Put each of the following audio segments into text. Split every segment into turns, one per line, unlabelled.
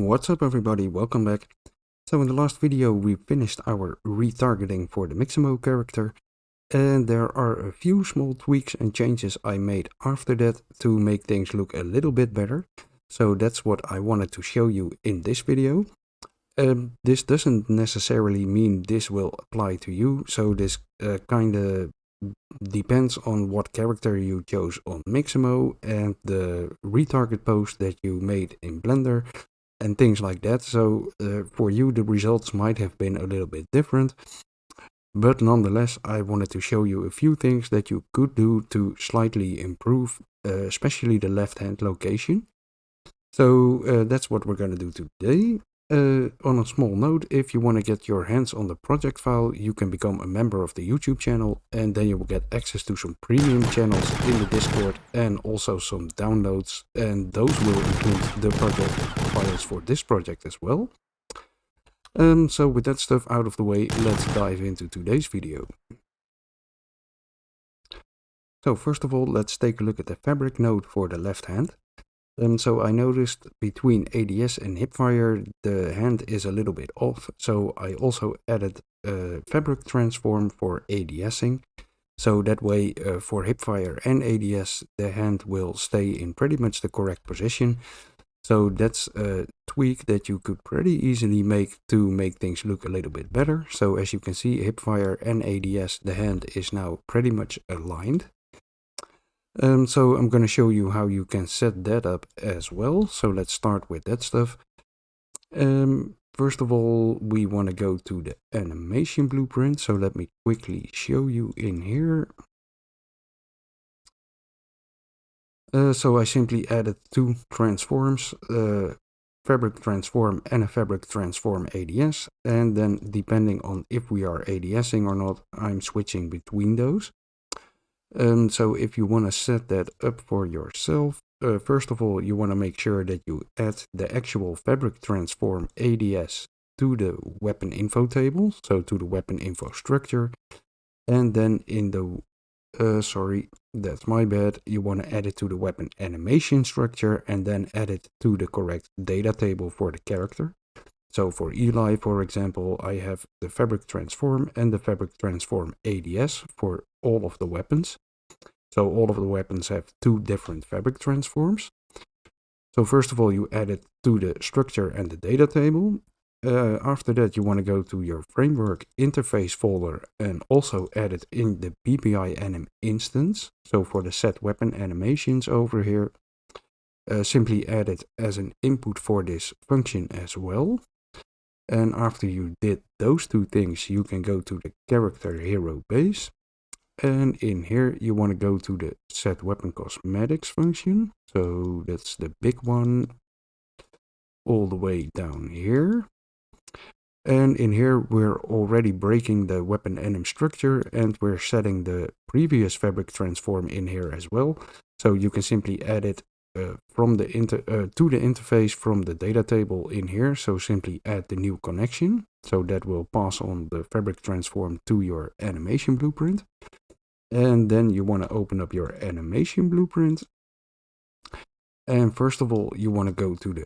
What's up everybody, welcome back. So in the last video we finished our retargeting for the Mixamo character, and there are a few small tweaks and changes I made after that to make things look a little bit better. So that's what I wanted to show you in this video. This doesn't necessarily mean this will apply to you, so this kinda depends on what character you chose on Mixamo and the retarget post that you made in Blender and things like that. So for you the results might have been a little bit different, but nonetheless I wanted to show you a few things that you could do to slightly improve especially the left hand location. So that's what we're going to do today. On a small note, if you want to get your hands on the project file, you can become a member of the YouTube channel, and then you will get access to some premium channels in the Discord and also some downloads, and those will include the project files for this project as well. So with that stuff out of the way, let's dive into today's video. So first of all, let's take a look at the FABRIK node for the left hand. So I noticed between ADS and hipfire the hand is a little bit off, so I also added a FABRIK transform for ADSing. So that way for hipfire and ADS the hand will stay in pretty much the correct position. So that's a tweak that you could pretty easily make to make things look a little bit better. So as you can see, hipfire and ADS, the hand is now pretty much aligned. So I'm going to show you how you can set that up as well. So let's start with that stuff. First of all, we want to go to the animation blueprint. So let me quickly show you in here. So I simply added two transforms, FABRIK transform and a FABRIK transform ADS. And then depending on if we are ADSing or not, I'm switching between those. So if you want to set that up for yourself, first of all, you want to make sure that you add the actual FABRIK transform ADS to the weapon info table, so to the weapon info structure. And then in the, sorry, that's my bad, you want to add it to the weapon animation structure and then add it to the correct data table for the character. So for Eli, for example, I have the FABRIK transform and the FABRIK transform ADS for all of the weapons. So all of the weapons have two different FABRIK transforms. So first of all, you add it to the structure and the data table. After that, you want to go to your framework interface folder and also add it in the BPI anim instance. So for the set weapon animations over here, simply add it as an input for this function as well. And after you did those two things, you can go to the character hero base. And in here, you want to go to the set weapon cosmetics function. So that's the big one all the way down here. And in here, we're already breaking the weapon anim structure and we're setting the previous FABRIK transform in here as well. So you can simply add it from the to the interface from the data table in here. So simply add the new connection. So that will pass on the FABRIK transform to your animation blueprint. And then you want to open up your animation blueprint. And first of all, you want to go to the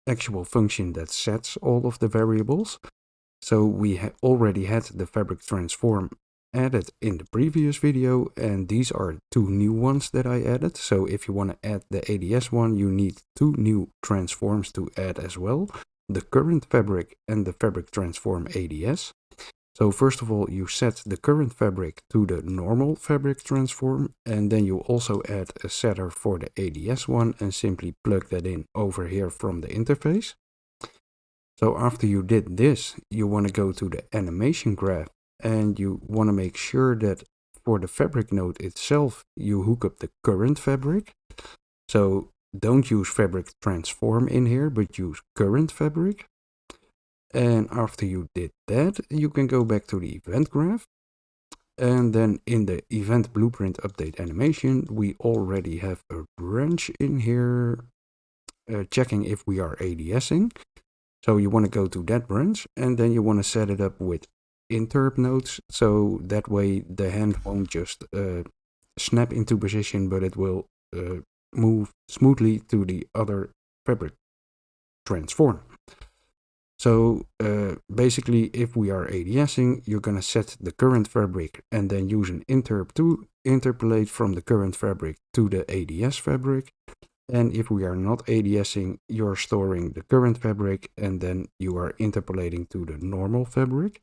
actual function that sets all of the variables. So we already had the FABRIK transform added in the previous video, and these are two new ones that I added. So if you want to add the ADS one, you need two new transforms to add as well, the current FABRIK and the FABRIK transform ADS. So first of all, you set the current FABRIK to the normal FABRIK transform, and then you also add a setter for the ADS one and simply plug that in over here from the interface. So after you did this, you want to go to the animation graph and you want to make sure that for the FABRIK node itself, you hook up the current FABRIK. So don't use FABRIK transform in here, but use current FABRIK. And after you did that, you can go back to the event graph. And then in the event blueprint update animation, we already have a branch in here checking if we are ADSing. So you want to go to that branch and then you want to set it up with interp nodes. So that way the hand won't just snap into position, but it will move smoothly to the other FABRIK transform. So basically, if we are ADSing, you're going to set the current fabric and then use an interp to interpolate from the current fabric to the ADS fabric. And if we are not ADSing, you're storing the current fabric and then you are interpolating to the normal fabric.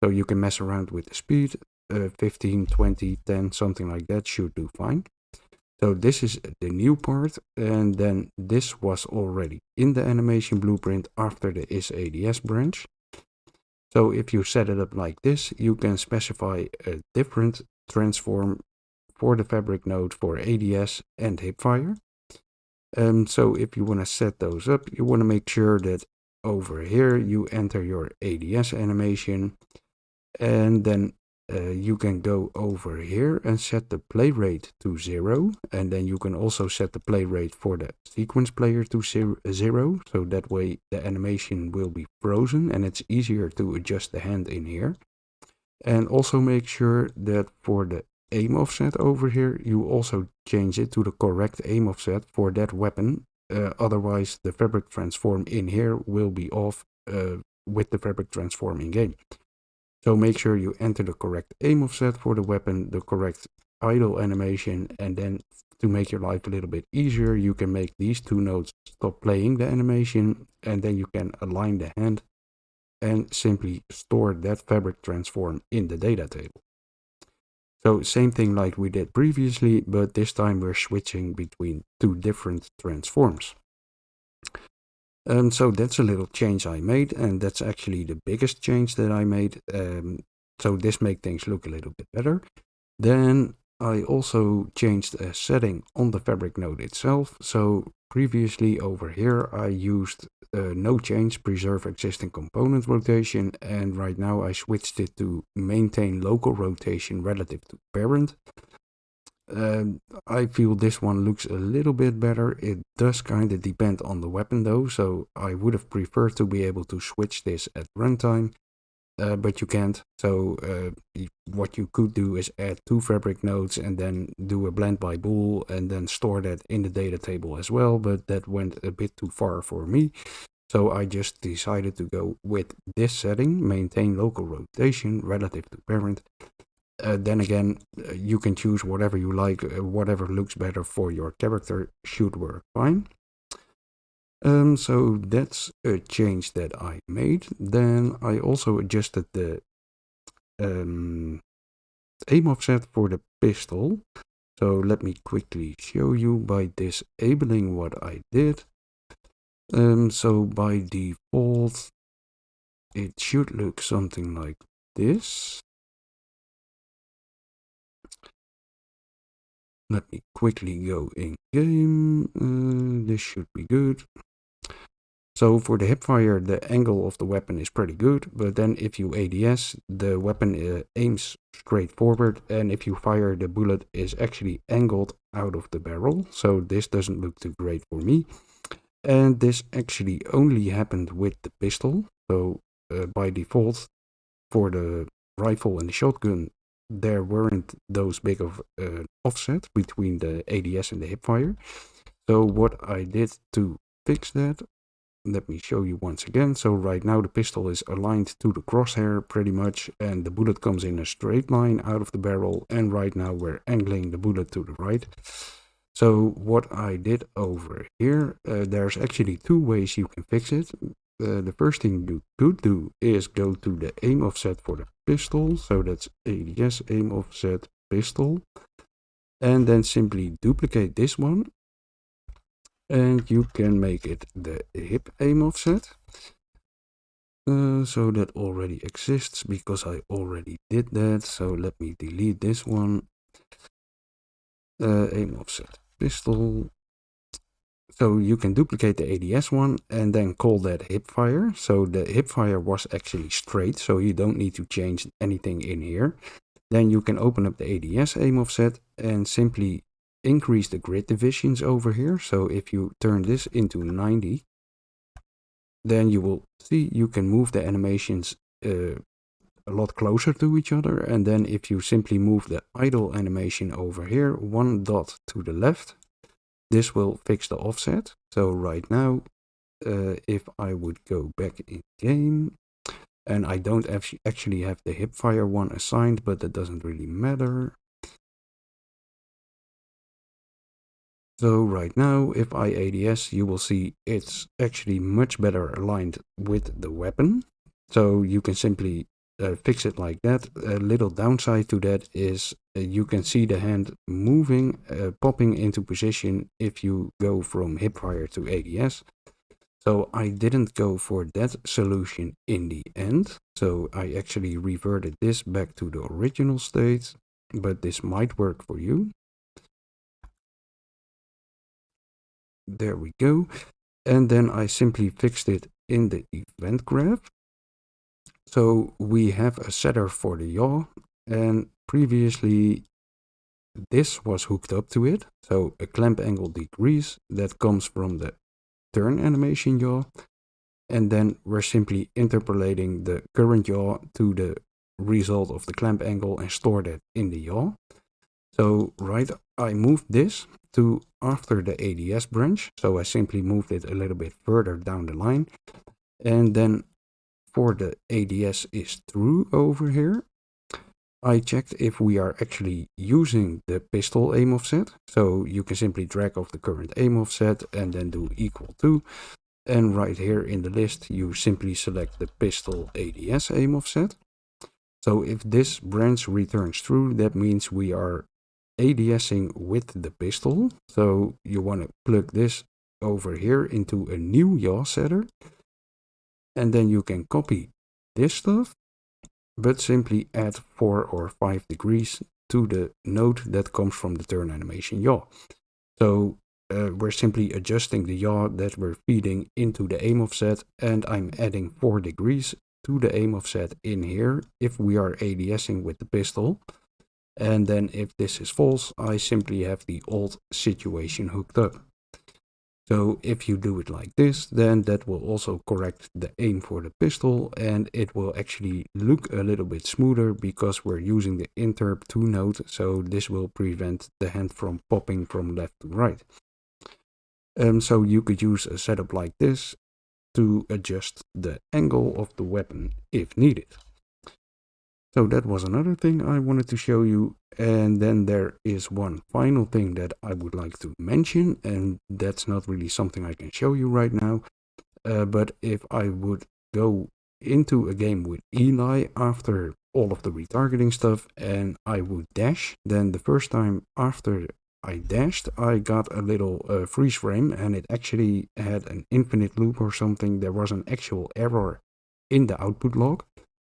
So you can mess around with the speed, 15, 20, 10, something like that should do fine. So this is the new part, and then this was already in the animation blueprint after the isADS branch. So if you set it up like this, you can specify a different transform for the fabric node for ADS and hipfire. So if you want to set those up, you want to make sure that over here you enter your ADS animation, and then you can go over here and set the play rate to 0, and then you can also set the play rate for the sequence player to 0, so that way the animation will be frozen and it's easier to adjust the hand in here. And also make sure that for the aim offset over here, you also change it to the correct aim offset for that weapon. Otherwise the fabric transform in here will be off with the fabric transform in game. So make sure you enter the correct aim offset for the weapon, the correct idle animation, and then to make your life a little bit easier, you can make these two nodes stop playing the animation, and then you can align the hand and simply store that fabric transform in the data table. So same thing like we did previously, but this time we're switching between two different transforms. So that's a little change I made, and that's actually the biggest change that I made. So this makes things look a little bit better. Then I also changed a setting on the fabric node itself. So previously over here I used no change, preserve existing component rotation, and right now I switched it to maintain local rotation relative to parent. I feel this one looks a little bit better. It does kind of depend on the weapon though, so I would have preferred to be able to switch this at runtime, but you can't. So what you could do is add two fabric nodes and then do a blend by bool and then store that in the data table as well, but that went a bit too far for me. So I just decided to go with this setting, maintain local rotation relative to parent. Then again, you can choose whatever you like, whatever looks better for your character should work fine. So that's a change that I made. Then I also adjusted the aim offset for the pistol. So let me quickly show you by disabling what I did. So by default, it should look something like this. Let me quickly go in game. This should be good. So for the hipfire, the angle of the weapon is pretty good, but then if you ADS, the weapon aims straight forward, and if you fire, the bullet is actually angled out of the barrel. So this doesn't look too great for me. And this actually only happened with the pistol. So by default, for the rifle and the shotgun, there weren't those big of offset between the ADS and the hipfire. So what I did to fix that, let me show you once again. So right now the pistol is aligned to the crosshair pretty much, and the bullet comes in a straight line out of the barrel, and right now we're angling the bullet to the right. So what I did over here, there's actually two ways you can fix it. The first thing you could do is go to the aim offset for the pistol, so that's ADS aim offset pistol, and then simply duplicate this one, and you can make it the hip aim offset. So that already exists because I already did that. So let me delete this one. Aim offset pistol. So you can duplicate the ADS one and then call that hipfire. So the hipfire was actually straight, so you don't need to change anything in here. Then you can open up the ADS aim offset and simply increase the grid divisions over here. So if you turn this into 90, then you will see you can move the animations a lot closer to each other. And then if you simply move the idle animation over here, one dot to the left, this will fix the offset. So right now if I would go back in game, and I don't actually have the hipfire one assigned, but that doesn't really matter. So right now, if I ADS, you will see it's actually much better aligned with the weapon. So you can simply fix it like that. A little downside to that is you can see the hand moving, popping into position if you go from hipfire to ADS. So I didn't go for that solution in the end. So I actually reverted this back to the original state, but this might work for you. There we go. And then I simply fixed it in the event graph. So we have a setter for the yaw, and previously this was hooked up to it. So a clamp angle decrease that comes from the turn animation yaw. And then we're simply interpolating the current yaw to the result of the clamp angle and store that in the yaw. So I moved this to after the ADS branch. So I simply moved it a little bit further down the line. And then for the ADS is true over here, I checked if we are actually using the pistol aim offset. So you can simply drag off the current aim offset and then do equal to. And right here in the list, you simply select the pistol ADS aim offset. So if this branch returns true, that means we are ADSing with the pistol. So you want to plug this over here into a new yaw setter. And then you can copy this stuff, but simply add 4 or 5 degrees to the node that comes from the turn animation yaw. So we're simply adjusting the yaw that we're feeding into the aim offset, and I'm adding 4 degrees to the aim offset in here if we are ADSing with the pistol. And then if this is false, I simply have the old situation hooked up. So if you do it like this, then that will also correct the aim for the pistol, and it will actually look a little bit smoother because we're using the interp 2 node, so this will prevent the hand from popping from left to right. So you could use a setup like this to adjust the angle of the weapon if needed. So that was another thing I wanted to show you. And then there is one final thing that I would like to mention, and that's not really something I can show you right now. But if I would go into a game with Eli after all of the retargeting stuff and I would dash, then the first time after I dashed, I got a little freeze frame, and it actually had an infinite loop or something. There was an actual error in the output log.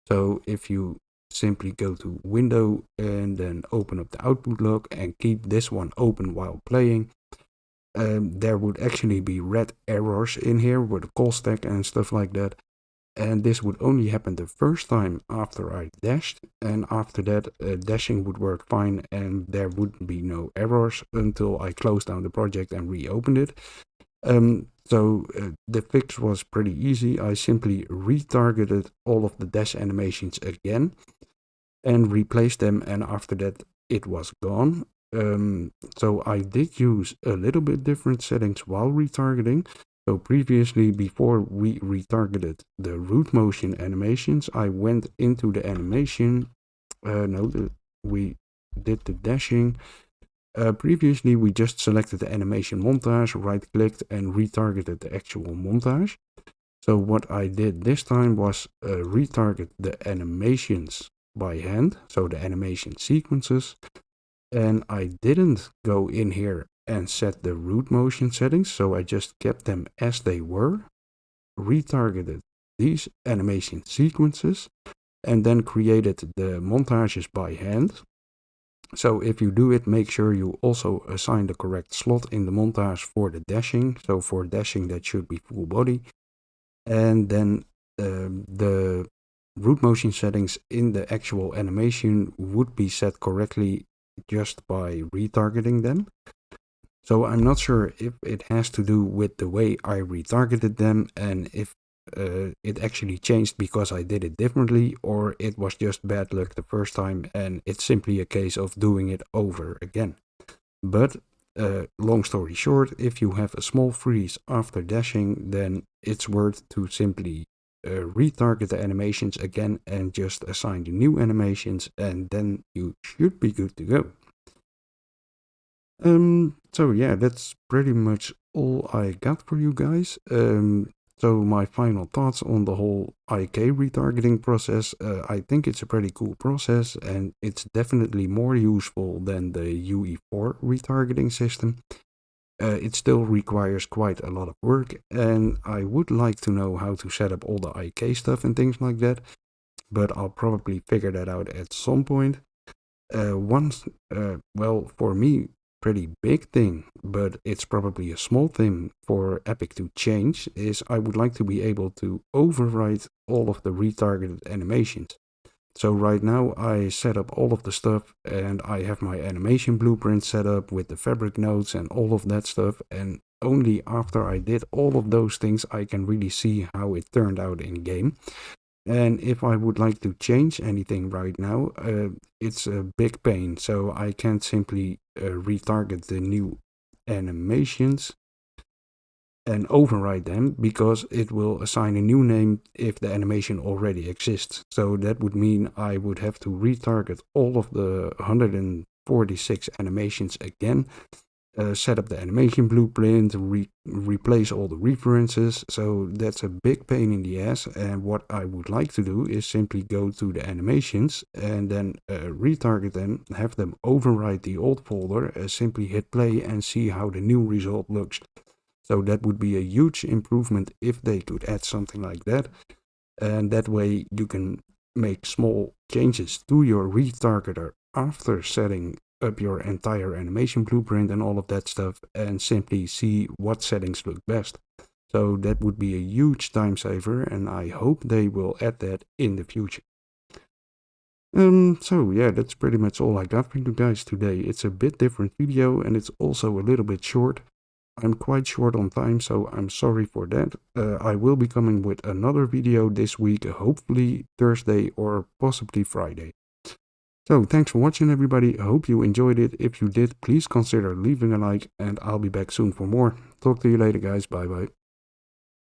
So if you simply go to window and then open up the output log and keep this one open while playing, there would actually be red errors in here with the call stack and stuff like that. And this would only happen the first time after I dashed, and after that dashing would work fine and there would be no errors until I closed down the project and reopened it. So the fix was pretty easy. I simply retargeted all of the dash animations again and replaced them, and after that it was gone. So I did use a little bit different settings while retargeting. So previously, before we retargeted the root motion animations, I went into the animation. We did the dashing. Previously, we just selected the animation montage, right-clicked, and retargeted the actual montage. So what I did this time was retarget the animations by hand, so the animation sequences, and I didn't go in here and set the root motion settings, so I just kept them as they were, retargeted these animation sequences, and then created the montages by hand. So if you do it, make sure you also assign the correct slot in the montage for the dashing. So for dashing, that should be full body. And then the root motion settings in the actual animation would be set correctly just by retargeting them. So I'm not sure if it has to do with the way I retargeted them and if it actually changed because I did it differently, or it was just bad luck the first time and it's simply a case of doing it over again. But long story short, if you have a small freeze after dashing, then it's worth to simply retarget the animations again and just assign the new animations, and then you should be good to go. So yeah, that's pretty much all I got for you guys. So my final thoughts on the whole IK retargeting process. I think it's a pretty cool process, and it's definitely more useful than the UE4 retargeting system. It still requires quite a lot of work, and I would like to know how to set up all the IK stuff and things like that, but I'll probably figure that out at some point. Well, for me, pretty big thing, but it's probably a small thing for Epic to change, is I would like to be able to overwrite all of the retargeted animations. So right now I set up all of the stuff and I have my animation blueprint set up with the FABRIK nodes and all of that stuff, and only after I did all of those things I can really see how it turned out in game. And if I would like to change anything right now, it's a big pain, so I can't simply retarget the new animations and override them, because it will assign a new name if the animation already exists. So that would mean I would have to retarget all of the 146 animations again, set up the animation blueprint, replace all the references. So that's a big pain in the ass, and what I would like to do is simply go to the animations and then retarget them, have them overwrite the old folder, simply hit play and see how the new result looks. So that would be a huge improvement if they could add something like that. And that way you can make small changes to your retargeter after setting up your entire animation blueprint and all of that stuff, and simply see what settings look best. So that would be a huge time saver, and I hope they will add that in the future. So yeah, that's pretty much all I got for you guys today. It's a bit different video, and it's also a little bit short. I'm quite short on time, so I'm sorry for that. I will be coming with another video this week, hopefully Thursday or possibly Friday. So thanks for watching, everybody. I hope you enjoyed it. If you did, please consider leaving a like, and I'll be back soon for more. Talk to you later, guys. Bye bye.